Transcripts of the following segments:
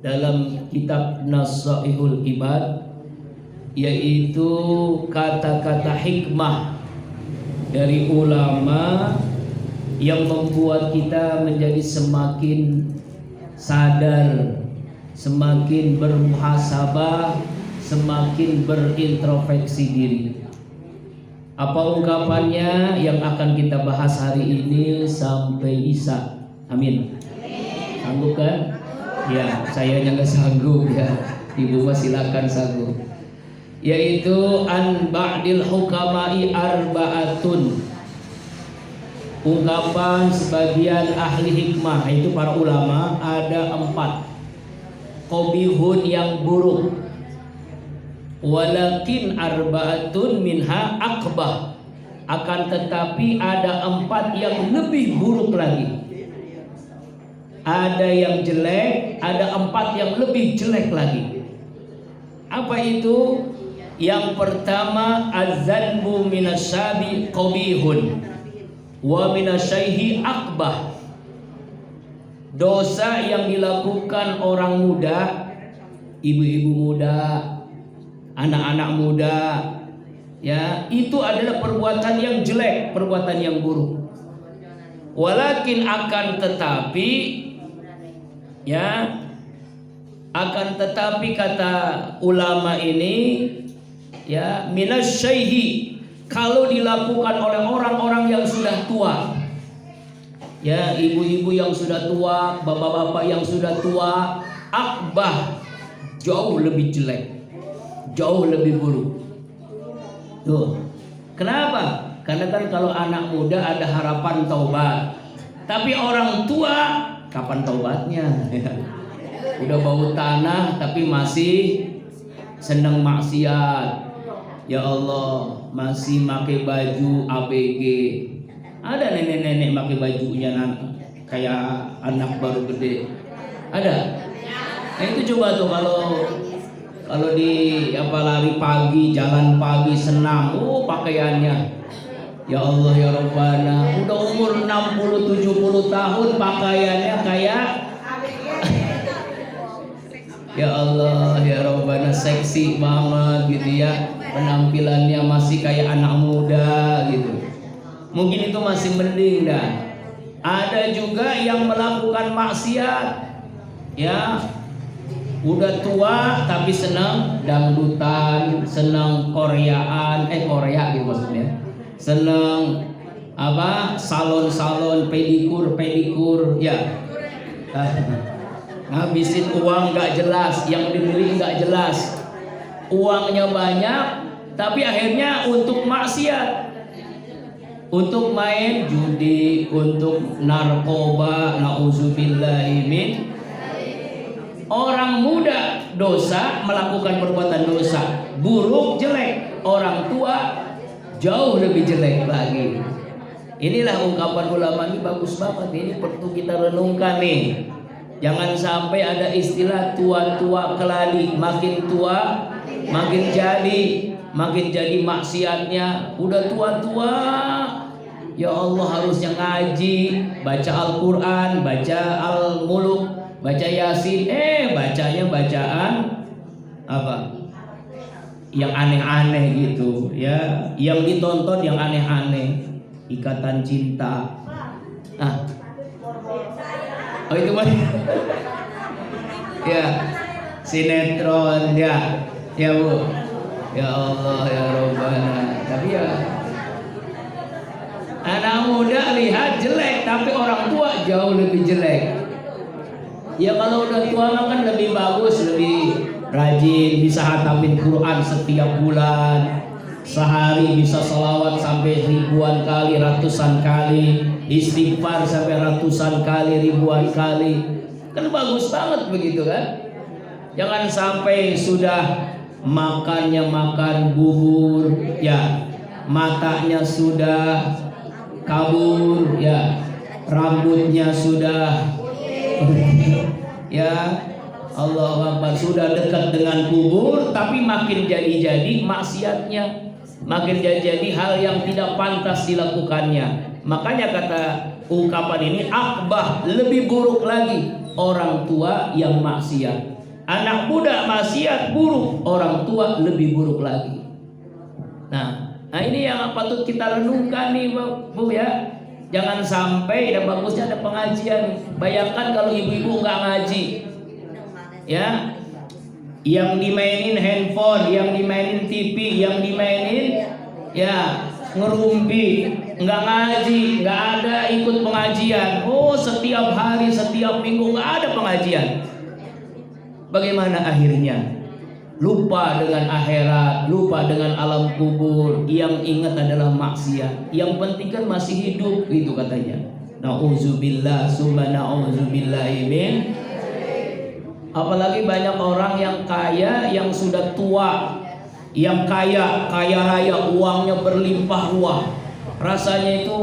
dalam kitab Nasaihul Ibad, yaitu kata-kata hikmah dari ulama yang membuat kita menjadi semakin sadar, semakin bermuhasabah, semakin berintrospeksi diri. Apa ungkapannya yang akan kita bahas hari ini sampai Isya? Amin. Sanggup kan? Ya, saya nggak sanggup ya. Ibu mah silakan sanggup. Yaitu an ba'dil hukama'i arba'atun. Ungkapan sebagian ahli hikmah, itu para ulama, ada 4. Qabihun yang buruk. Walakin arba'atun minha akbah. Akan tetapi ada 4 yang lebih buruk lagi. Ada yang jelek, ada 4 yang lebih jelek lagi. Apa itu? Yang pertama, az-zanbu minasyabi qabihun wa minasyaihi akbah. Dosa yang dilakukan orang muda, ibu-ibu muda, anak-anak muda, ya, itu adalah perbuatan yang jelek, perbuatan yang buruk. Walakin akan tetapi, ya, akan tetapi kata ulama ini, ya, minasyaihi, kalau dilakukan oleh orang-orang yang sudah tua, ya, ibu-ibu yang sudah tua, bapak-bapak yang sudah tua, akbah, jauh lebih jelek, jauh lebih buruk. Tuh, kenapa? Karena kan kalau anak muda ada harapan taubat, tapi orang tua kapan taubatnya? Udah bau tanah tapi masih senang maksiat. Ya Allah, masih pakai baju ABG. Ada nenek-nenek pakai bajunya kayak anak baru gede. Ada. Nah, itu coba tuh kalau di lari pagi, jalan pagi, senam, pakaiannya. Ya Allah ya Rabbana, udah umur 60-70 tahun pakaiannya kayak ya Allah ya Rabbana, seksi banget gitu ya. Penampilannya masih kayak anak muda gitu. Mungkin itu masih mending dah. Ada juga yang melakukan maksiat, ya, udah tua tapi senang dangdutan, senang Koreaan, Korea gitu maksudnya. Senang salon-salon, pedikur, ya. Ngabisin uang nggak jelas, yang dibeli nggak jelas. Uangnya banyak, tapi akhirnya untuk maksiat, untuk main judi, untuk narkoba, nauzubillahi min. Orang muda dosa, melakukan perbuatan dosa, buruk, jelek. Orang tua jauh lebih jelek lagi. Inilah ungkapan ulama ini, bagus banget. Ini perlu kita renungkan nih. Jangan sampai ada istilah tua-tua keladi. Makin tua makin jadi maksiatnya. Udah tua-tua, ya Allah, harusnya ngaji, baca Al-Quran, baca Al-Muluk, baca Yasin, bacanya bacaan apa? Yang aneh-aneh gitu, ya. Yang ditonton yang aneh-aneh. Ikatan Cinta. Oh itu mah. Ya, sinetron, ya. Ya Bu. Ya Allah ya Rabbana. Tapi ya, anak muda lihat jelek, tapi orang tua jauh lebih jelek. Ya kalau udah tua kan lebih bagus, lebih rajin, bisa hatamin Quran setiap bulan, sehari bisa sholawat sampai ribuan kali, ratusan kali, istighfar sampai ratusan kali, ribuan kali. Kan bagus banget begitu kan? Jangan sampai sudah makannya makan bubur, ya, matanya sudah kabur, ya, rambutnya sudah ya Allah Akbar, sudah dekat dengan kubur, tapi makin jadi maksiatnya, makin jadi hal yang tidak pantas dilakukannya. Makanya kata ungkapan ini, akbah, lebih buruk lagi. orang tua yang maksiat. Anak muda maksiat buruk, orang tua lebih buruk lagi. Nah ini yang patut kita renungkan nih Bu ya. Jangan sampai, dan bagusnya ada pengajian. Bayangkan kalau ibu-ibu nggak ngaji, ya, yang dimainin handphone, yang dimainin TV, yang dimainin ya ngerumpi, nggak ngaji, nggak ada ikut pengajian. Oh, setiap hari, setiap minggu nggak ada pengajian. Bagaimana akhirnya? Lupa dengan akhirat, lupa dengan alam kubur. Yang ingat adalah maksiat. Yang penting kan masih hidup, itu katanya. Nauzubillah, summa nauzubillahi min. Apalagi banyak orang yang kaya, yang sudah tua, yang kaya raya, uangnya berlimpah ruah. Rasanya itu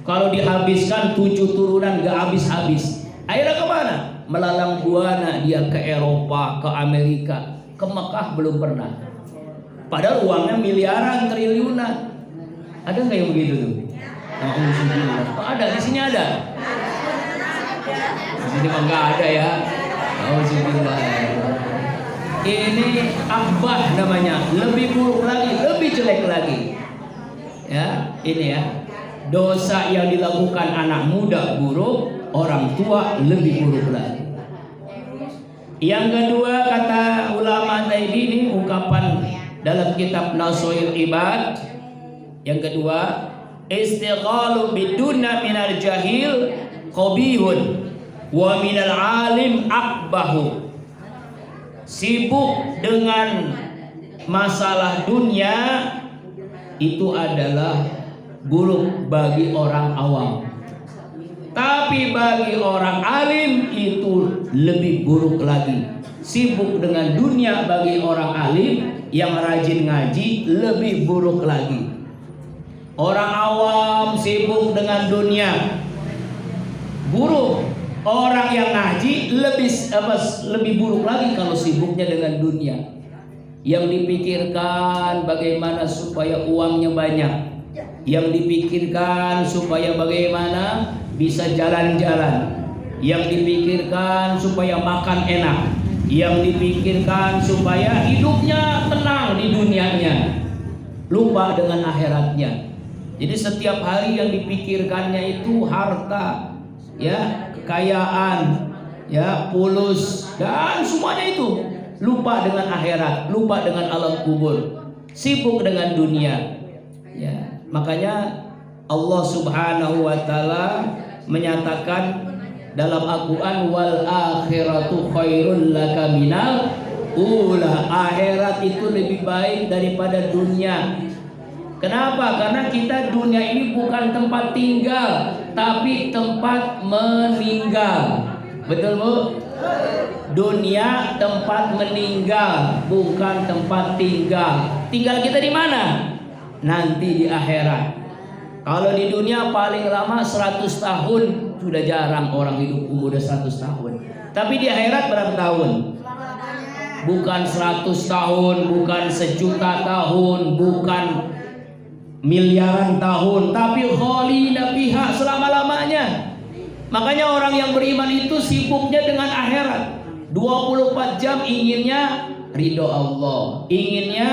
kalau dihabiskan 7 turunan gak habis-habis. Akhirnya kemana? Melalang buana dia ke Eropa, ke Amerika, ke Mekah belum pernah. Padahal uangnya miliaran, triliunan. Ada nggak yang begitu tuh? Oh, ada, di sini ada. Di sini mah nggak ada ya. Ini akbah namanya, lebih buruk lagi, lebih jelek lagi. Ya, ini ya. Dosa yang dilakukan anak muda buruk, orang tua lebih buruk lagi. Yang kedua, kata ulama tadi, ini ungkapan dalam kitab Nasoil Ibad. Yang kedua, istighalu bidunna minal jahil qabihun wa minal alim akbahu. Sibuk dengan masalah dunia itu adalah buruk bagi orang awam. Tapi bagi orang alim itu lebih buruk lagi. Sibuk dengan dunia bagi orang alim yang rajin ngaji lebih buruk lagi. Orang awam sibuk dengan dunia, buruk. Orang yang ngaji lebih buruk lagi kalau sibuknya dengan dunia. Yang dipikirkan bagaimana supaya uangnya banyak. Yang dipikirkan supaya bagaimana bisa jalan-jalan. Yang dipikirkan supaya makan enak. Yang dipikirkan supaya hidupnya tenang di dunianya. Lupa dengan akhiratnya. Jadi setiap hari yang dipikirkannya itu harta, ya, kekayaan, ya, fulus, dan semuanya itu. Lupa dengan akhirat, lupa dengan alam kubur, sibuk dengan dunia. Ya, makanya Allah Subhanahu wa taala menyatakan dalam Al-Qur'an, wal akhiratu khairul laka minal ula. Akhirat itu lebih baik daripada dunia. Kenapa? Karena kita dunia ini bukan tempat tinggal, tapi tempat meninggal. Betul Bu? Dunia tempat meninggal, bukan tempat tinggal. Tinggal kita di mana? Nanti di akhirat. Kalau di dunia paling lama 100 tahun, sudah jarang orang hidup umur 100 tahun. Tapi di akhirat berapa tahun? Bukan 100 tahun, bukan sejuta tahun, bukan miliaran tahun, tapi khalina fiha, selama-lamanya. Makanya orang yang beriman itu sibuknya dengan akhirat. 24 jam inginnya ridho Allah, inginnya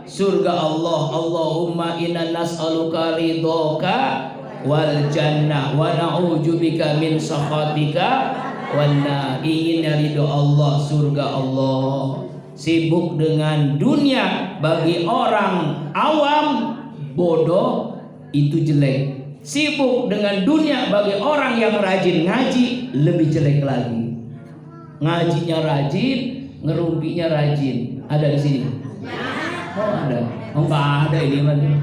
surga Allah. Allahumma inna nas'aluka ridhoka wal jannah wa na'udzubika min sakhatika wan nar. Inginnya ridho Allah, surga Allah. Sibuk dengan dunia bagi orang awam, bodoh, itu jelek. Sibuk dengan dunia bagi orang yang rajin ngaji lebih jelek lagi. Ngajinya rajin, ngerumpinya rajin. Ada di sini? Oh ada. Oh nggak ada ini lagi.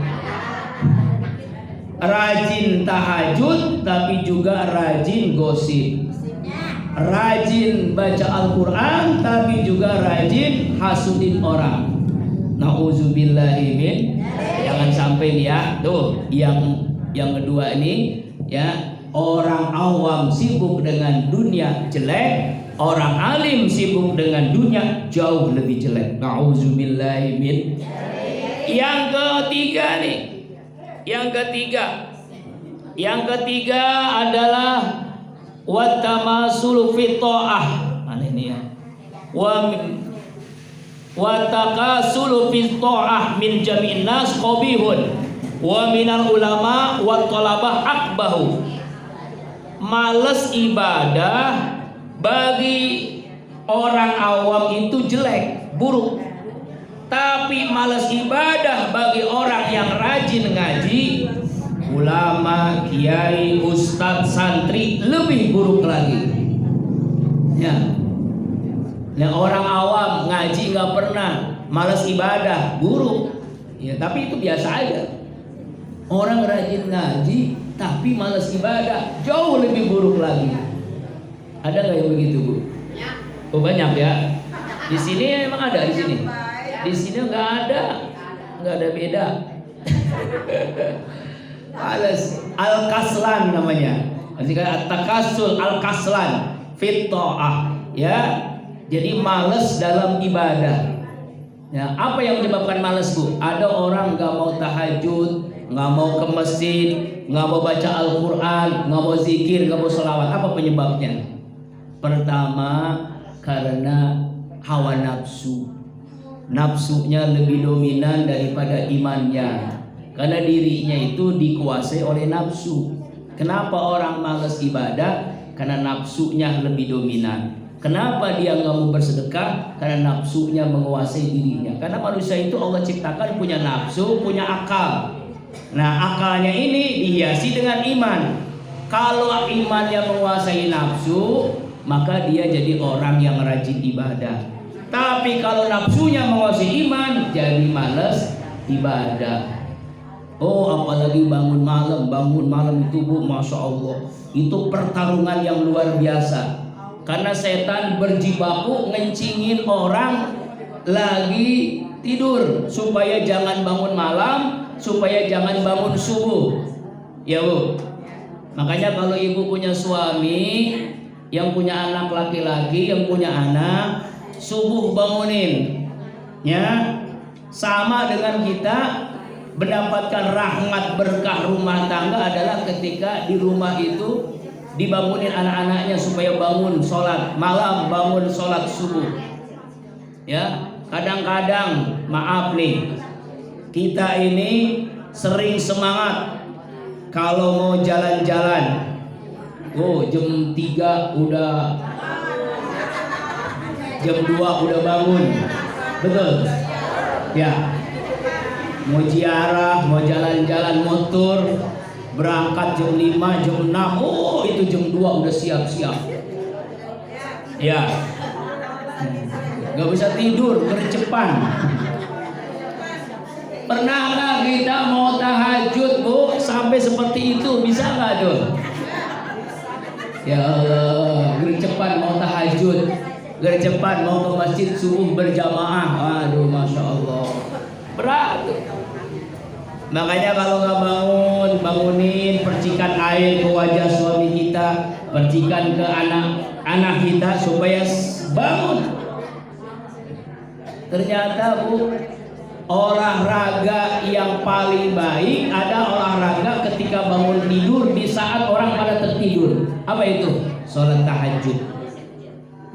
Rajin tahajud tapi juga rajin gosip. Rajin baca Al-Quran tapi juga rajin hasudin orang. Nauzubillahi min. Jangan sampai ya. Tuh yang kedua ini ya, orang awam sibuk dengan dunia jelek, orang alim sibuk dengan dunia jauh lebih jelek. Nauzubillahi min. Yang ketiga nih. Yang ketiga adalah wa tamasulu fi ta'ah. Mana ini ya? Wa takasulu fi ta'ah min jami'in nas qabihun wa minal ulama wa talabah akbahu. Males ibadah bagi orang awam itu jelek, buruk. Tapi males ibadah bagi orang yang rajin ngaji, ulama, kiai, ustadz, santri, lebih buruk lagi. Ya. Yang orang awam ngaji nggak pernah, males ibadah, buruk. Ya, tapi itu biasa aja. Orang rajin ngaji tapi males ibadah, jauh lebih buruk lagi. Ada nggak yang begitu, Bu? Oh, banyak ya. Di sini emang ada di sini. Di sini nggak ada beda. Males, al-kaslan namanya. Jika at-takasul al-kaslan fit ta'ah, ya. Jadi males dalam ibadah. Ya, apa yang menyebabkan males, Bu? Ada orang nggak mau tahajud, nggak mau ke masjid, nggak mau baca Al-Quran, nggak mau zikir, nggak mau sholawat. Apa penyebabnya? Pertama, karena hawa nafsu. Nafsunya lebih dominan daripada imannya. Karena dirinya itu dikuasai oleh nafsu. Kenapa orang malas ibadah? Karena nafsunya lebih dominan. Kenapa dia nggak mau bersedekah? Karena nafsunya menguasai dirinya. Karena manusia itu Allah ciptakan punya nafsu, punya akal. Nah, akalnya ini dihiasi dengan iman. Kalau imannya menguasai nafsu, maka dia jadi orang yang rajin ibadah. Tapi kalau nafsunya menguasai iman, jadi malas ibadah. Oh, apalagi bangun malam itu, Bu, Masya Allah, itu pertarungan yang luar biasa. Karena setan berjibaku ngencingin orang lagi tidur supaya jangan bangun malam, supaya jangan bangun subuh. Ya, Bu. Makanya kalau ibu punya suami, yang punya anak laki-laki, yang punya anak, subuh bangunin. Ya. Sama dengan kita mendapatkan rahmat berkah rumah tangga adalah ketika di rumah itu dibangunin anak-anaknya supaya bangun sholat malam, bangun sholat subuh. Ya, kadang-kadang maaf nih, kita ini sering semangat kalau mau jalan-jalan. Oh, jam 3 udah, jam 2 udah bangun. Betul? Ya. Mau ziarah, mau jalan-jalan motor, berangkat jam 5, jam 6, oh itu jam 2 udah siap-siap. Ya. Gak bisa tidur, gercepan. Pernah nggak kita mau tahajud, Bu, sampai seperti itu? Bisa nggak tuh? Ya Allah, gercepan mau tahajud, gercepan mau ke masjid subuh berjamaah. Aduh, Masya Allah, berat. Makanya kalau nggak bangunin, percikan air ke wajah suami kita, percikan ke anak kita supaya bangun. Ternyata, Bu, olahraga yang paling baik ada olahraga ketika bangun tidur di saat orang pada tertidur. Apa itu? Sholat tahajud.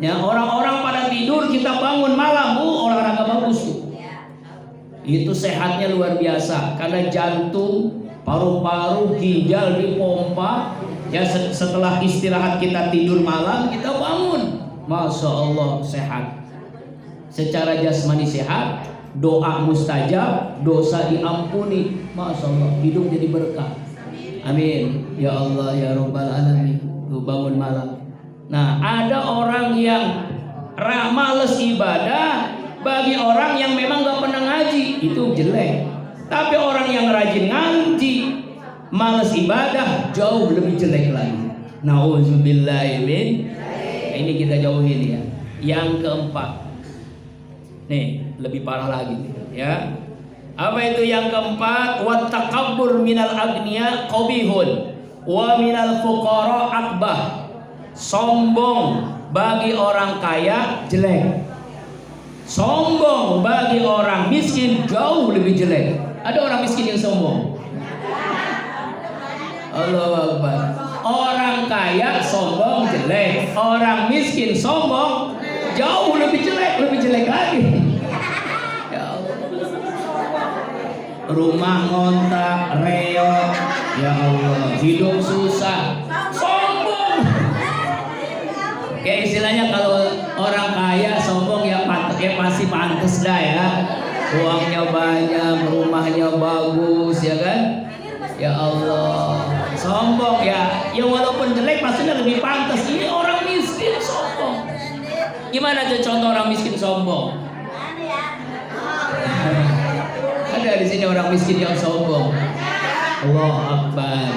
Ya, orang-orang pada tidur kita bangun malam, Bu, olahraga bagus tuh. Itu sehatnya luar biasa karena jantung, paru-paru, ginjal dipompa. Ya, setelah istirahat kita tidur malam, kita bangun. Masya Allah, sehat. Secara jasmani sehat, doa mustajab, dosa diampuni. Masya Allah, hidup jadi berkah. Amin. Ya Allah, ya Rabbal Alamin. Tuh, bangun malam. Nah, ada orang yang males ibadah. Bagi orang yang memang gak pernah ngaji, itu jelek. Tapi orang yang rajin ngaji, malas ibadah, jauh lebih jelek lagi. Nauzubillahimin. Ini kita jauhin ya. Yang keempat, nih lebih parah lagi ya. Apa itu yang keempat? Wa takabbur minal agniya qabihun wa minal fuqara akbah. Sombong bagi orang kaya jelek. Sombong bagi orang miskin jauh lebih jelek. Ada orang miskin yang sombong? Allahu Akbar. Orang kaya sombong jelek, orang miskin sombong jauh lebih jelek lagi. Ya Allah. Rumah ngontrak, reot, ya Allah, hidup susah, sombong. Kayak istilahnya kalau orang kaya sombong ya pasti pantas dah ya. Uangnya banyak, rumahnya bagus ya kan? Ya Allah, sombong ya. Ya walaupun jelek pastinya lebih pantas. Ini orang miskin sombong. Gimana tuh contoh orang miskin sombong? Ada di sini orang miskin yang sombong. Allah Akbar.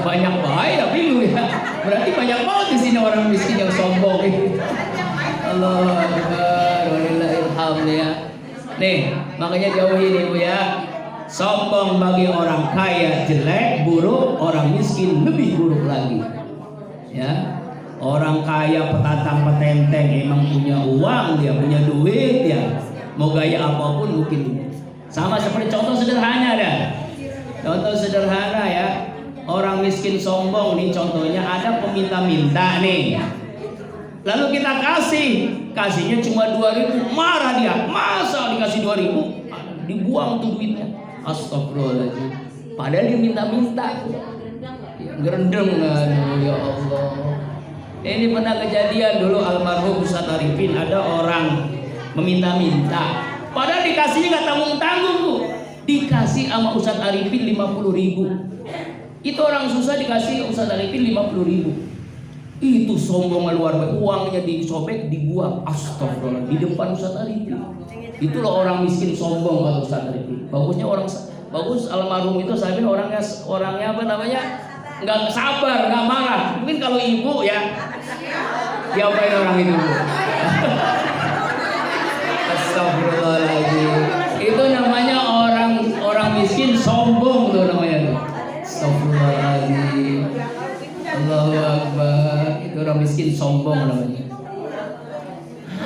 Banyak bahaya, bingung ya. Berarti banyak banget di sini orang miskin yang sombong. Allah Akbar. Walillahilhamd ya. Nih, makanya jauhi nih Bu ya. Sombong bagi orang kaya jelek, buruk, orang miskin lebih buruk lagi. Ya. Orang kaya petatang petenteng emang punya uang, dia punya duit ya. Mau gaya apapun mungkin. Sama seperti contoh sederhana dah. Contoh sederhana ya. Orang miskin sombong nih contohnya ada peminta-minta nih. Lalu kita kasihnya cuma 2.000, marah dia. Masa dikasih 2.000? Dibuang tuh duitnya. Astagfirullahaladzim. Padahal dia minta-minta. Gerendeng ya Allah. Ini pernah kejadian dulu almarhum Ustaz Arifin, ada orang meminta-minta. Padahal dikasihnya nggak tanggung-tanggung tuh. Dikasih sama Ustaz Arifin 50.000. Itu orang susah dikasih Ustaz Arifin 50.000. Itu sombong luar biasa, uangnya disobek dibuang. Astagfirullah di depan Ustaz Arifin. Itulah orang miskin sombong kalau Ustaz Arifin. Bagusnya bagus almarhum itu saya bilang orangnya apa namanya? Nggak sabar, nggak marah. Mungkin kalau ibu ya diapain orang itu? Astagfirullahaladzim. Itu namanya orang miskin sombong tuh namanya. Astagfirullahaladzim. Allahu Akbar. Itu orang miskin sombong namanya.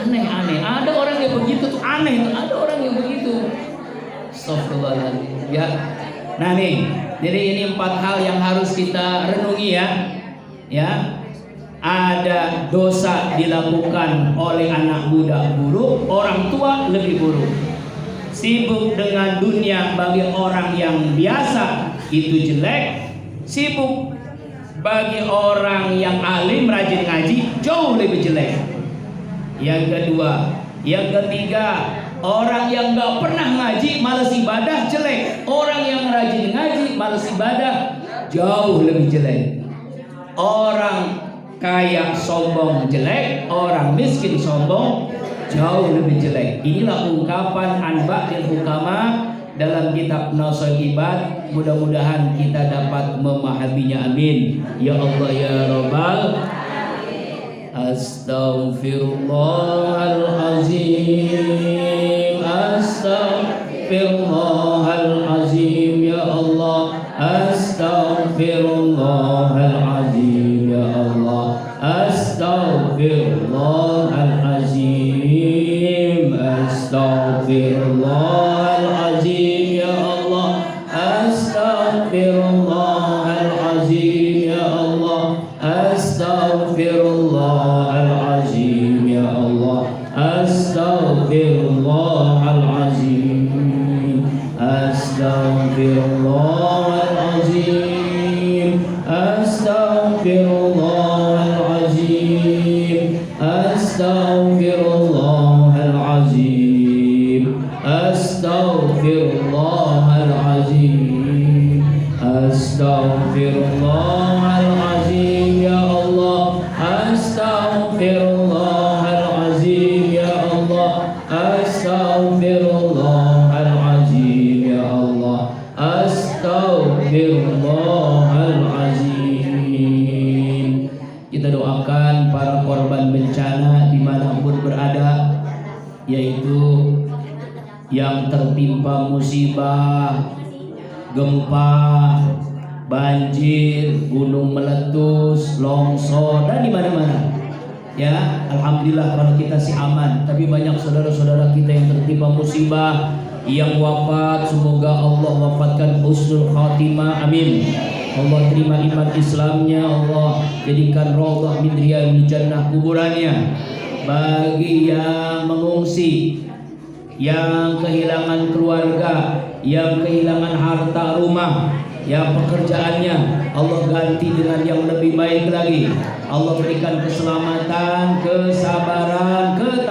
Aneh. Ada orang yang begitu tuh aneh. Ada orang yang begitu. Astagfirullahaladzim. Ya. Nah nih, jadi ini 4 hal yang harus kita renungi ya. Ya. Ada dosa dilakukan oleh anak muda buruk, orang tua lebih buruk. Sibuk dengan dunia bagi orang yang biasa itu jelek. Sibuk bagi orang yang alim rajin ngaji jauh lebih jelek. Yang ketiga, orang yang nggak pernah ngaji malas ibadah jelek. Orang yang rajin ngaji malas ibadah jauh lebih jelek. Orang kaya sombong jelek, orang miskin sombong jauh lebih jelek. Inilah ungkapan Anba'il Hukama dalam kitab Nasaibat. Mudah-mudahan kita dapat memahaminya, amin ya Allah ya Rabbal. Astaghfirullahalazim, astaghfirullahalazim ya Allah, astaghfirullahalazim ya Allah, astaghfirullahalazim, astaghfirullahalazim ya Allah, astaghfirullahalazim ya Allah, astaghfirullahalazim ya Allah, astaghfirullahalazim, astaghfirullahalazim, astaghfirullahalazim, astaghfirullahalazim, astaghfirullahalazim, astaghfirullahalazim ya Allah, astaghfirullahalazim ya Allah, astaghfirullahalazim ya Allah, astaghfirullahalazim. Kita doakan para korban bencana dimanapun berada, yaitu yang tertimpa musibah, gempa, banjir, gunung meletus, longsor, dan di mana-mana. Ya, alhamdulillah kalau kita sih aman. Tapi banyak saudara-saudara kita yang tertimpa musibah, yang wafat, semoga Allah wafatkan husnul khatimah, amin. Allah terima iman Islamnya, Allah jadikan raudhah min riyadil jannah kuburannya. Bagi yang mengungsi, yang kehilangan keluarga, yang kehilangan harta rumah, yang pekerjaannya Allah ganti dengan yang lebih baik lagi. Allah berikan keselamatan, kesabaran, ketabahan